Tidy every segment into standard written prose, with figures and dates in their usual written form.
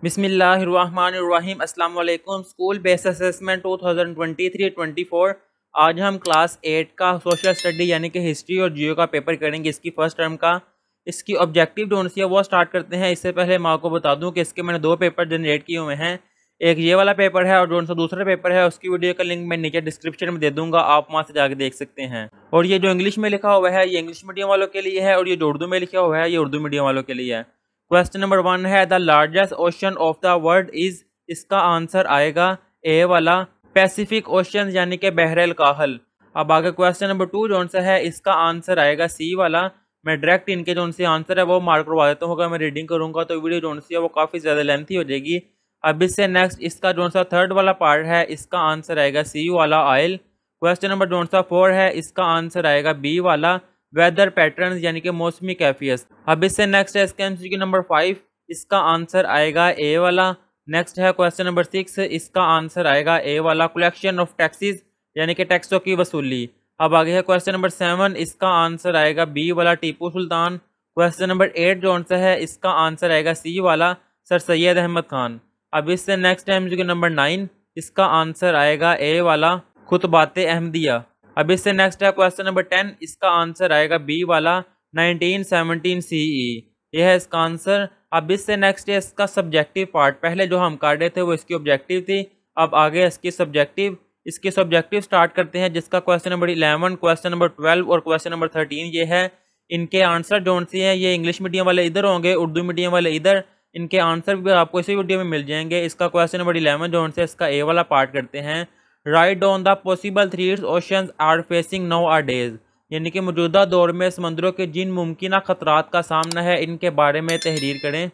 बिस्मिल्लाहिर्रहमानिर्रहीम। अस्सलाम वालेकुम। स्कूल बेस्ड असेसमेंट 2023-24 आज हम क्लास 8 का सोशल स्टडी यानी कि हिस्ट्री और जियो का पेपर करेंगे, इसकी फ़र्स्ट टर्म का। इसकी ऑब्जेक्टिव जो सी है वो स्टार्ट करते हैं। इससे पहले मैं आपको बता दूं कि इसके मैंने दो पेपर जनरेट किए हुए हैं। एक ये वाला पेपर है और जो सा दूसरा पेपर है उसकी वीडियो का लिंक मैं नीचे डिस्क्रिप्शन में दे दूंगा, आप वहाँ से जाके देख सकते हैं। और ये जो इंग्लिश में लिखा हुआ है ये इंग्लिश मीडियम वालों के लिए है और ये जो उर्दू में लिखा हुआ है ये उर्दू मीडियम वालों के लिए है। क्वेश्चन नंबर 1 है the largest ocean of the world is, इसका आंसर आएगा ए वाला पैसिफिक ओशन यानी कि बहर काहल। अब आगे क्वेश्चन नंबर 2 जो सा है इसका आंसर आएगा सी वाला। मैं डायरेक्ट इनके जो से आंसर है वो मार्क करवा देता हूँ। अगर मैं रीडिंग करूंगा तो वीडियो जो सी है वो काफ़ी ज़्यादा लेंथी हो जाएगी। अब इससे नेक्स्ट इसका जो सा थर्ड वाला पार्ट है इसका आंसर आएगा सी वाला ऑयल। क्वेश्चन नंबर जो सा 4 है इसका आंसर आएगा बी वाला वेदर पैटर्न यानी कि मौसमी कैफियत। अब इससे नेक्स्ट है इसका एमसीक्यू नंबर 5, इसका आंसर आएगा ए वाला। नेक्स्ट है क्वेश्चन नंबर 6, इसका आंसर आएगा ए वाला कलेक्शन ऑफ टैक्सेस यानी कि टैक्सों की वसूली। अब आगे है क्वेश्चन नंबर 7, इसका आंसर आएगा बी वाला टीपू सुल्तान। क्वेश्चन नंबर 8 जो सा है इसका आंसर आएगा सी वाला सर सैयद अहमद खान। अब इससे नेक्स्ट है एमसीक्यू नंबर 9, इसका आंसर आएगा ए वाला खुतबाते अहमदिया। अब इससे नेक्स्ट है क्वेश्चन नंबर 10, इसका आंसर आएगा बी वाला 1917 सीई, यह है इसका आंसर। अब इससे नेक्स्ट है इसका सब्जेक्टिव पार्ट। पहले जो हम कर रहे थे वो इसकी ऑब्जेक्टिव थी, अब आगे इसकी सब्जेक्टिव स्टार्ट करते हैं, जिसका क्वेश्चन नंबर 11, क्वेश्चन नंबर 12 और क्वेश्चन नंबर 13 ये है। इनके आंसर जो से हैं ये इंग्लिश मीडियम वाले इधर होंगे, उर्दू मीडियम वाले इधर। इनके आंसर भी आपको इसी वीडियो में मिल जाएंगे। इसका क्वेश्चन नंबर 11 जो से इसका ए वाला पार्ट करते हैं। Write down the possible threats oceans are facing nowadays, यानी कि मौजूदा दौर में समंदरों के जिन मुमकिन खतरात का सामना है इनके बारे में तहरीर करें।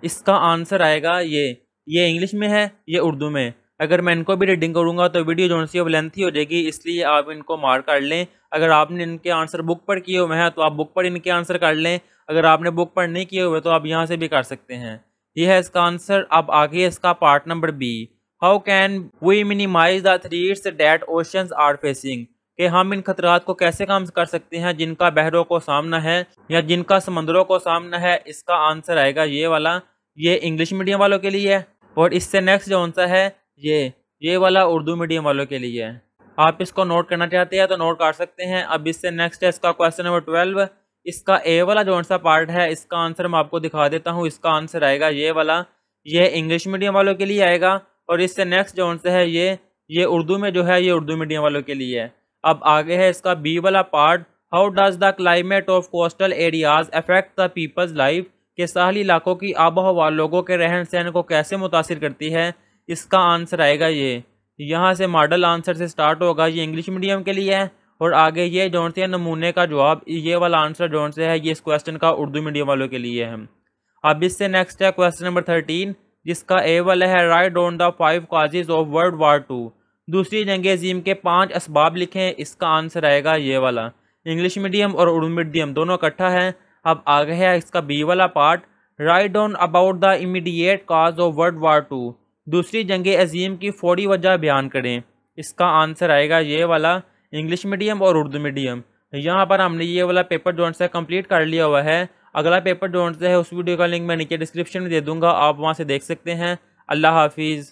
इसका आंसर आएगा ये इंग्लिश में है, ये उर्दू में। अगर मैं इनको भी रीडिंग करूंगा तो वीडियो जो सी वो लेंथी हो जाएगी, इसलिए आप इनको मार्क कर लें। अगर आपने इनके आंसर बुक पर किए हुए हैं तो आप बुक पर इनके आंसर कर लें, अगर आपने बुक पर नहीं किए हुए तो आप यहाँ से भी कर सकते हैं। ये है इसका आंसर। अब आगे इसका part number B, how can we minimize the threats that oceans are facing, कि हम इन खतरात को कैसे कम कर सकते हैं जिनका बहरों को सामना है या जिनका समंदरों को सामना है। इसका आंसर आएगा ये वाला, ये इंग्लिश मीडियम वालों के लिए है। और इससे नेक्स्ट जो सा है ये वाला उर्दू मीडियम वालों के लिए है। आप इसको नोट करना चाहते हैं तो नोट कर सकते हैं। अब इससे नेक्स्ट है इसका क्वेश्चन नंबर 12, इसका ए वाला जो सा पार्ट है इसका आंसर मैं आपको दिखा देता हूँ। इसका आंसर आएगा ये वाला, ये इंग्लिश मीडियम वालों के लिए आएगा। और इससे नेक्स्ट जो से है ये उर्दू में जो है ये उर्दू मीडियम वालों के लिए है। अब आगे है इसका बी वाला part, how does the climate of coastal areas affect the people's life, के साहली इलाकों की आबो हवा लोगों के रहन सहन को कैसे मुतासिर करती है। इसका आंसर आएगा ये, यहाँ से मॉडल आंसर से स्टार्ट होगा, ये इंग्लिश मीडियम के लिए है। और आगे ये जो से नमूने का जवाब, ये वाला आंसर जो से है ये इस क्वेश्चन का उर्दू मीडियम वालों के लिए है। अब इससे नेक्स्ट है क्वेश्चन नंबर 13, जिसका ए वाला है right down the 5 causes of world war 2, दूसरी जंग अजीम के 5 असबाब लिखें। इसका आंसर आएगा ये वाला, इंग्लिश मीडियम और उर्दू मीडियम दोनों इकट्ठा है। अब आगे है इसका बी वाला part, write down about the immediate cause of world war 2, दूसरी जंग अजीम की फौरी वजह बयान करें। इसका आंसर आएगा ये वाला, इंग्लिश मीडियम और उर्दू मीडियम। यहाँ पर हमने ये वाला पेपर जो है कंप्लीट कर लिया हुआ है। अगला पेपर जो है उस वीडियो का लिंक मैं नीचे डिस्क्रिप्शन में दे दूंगा, आप वहाँ से देख सकते हैं। अल्लाह हाफिज़।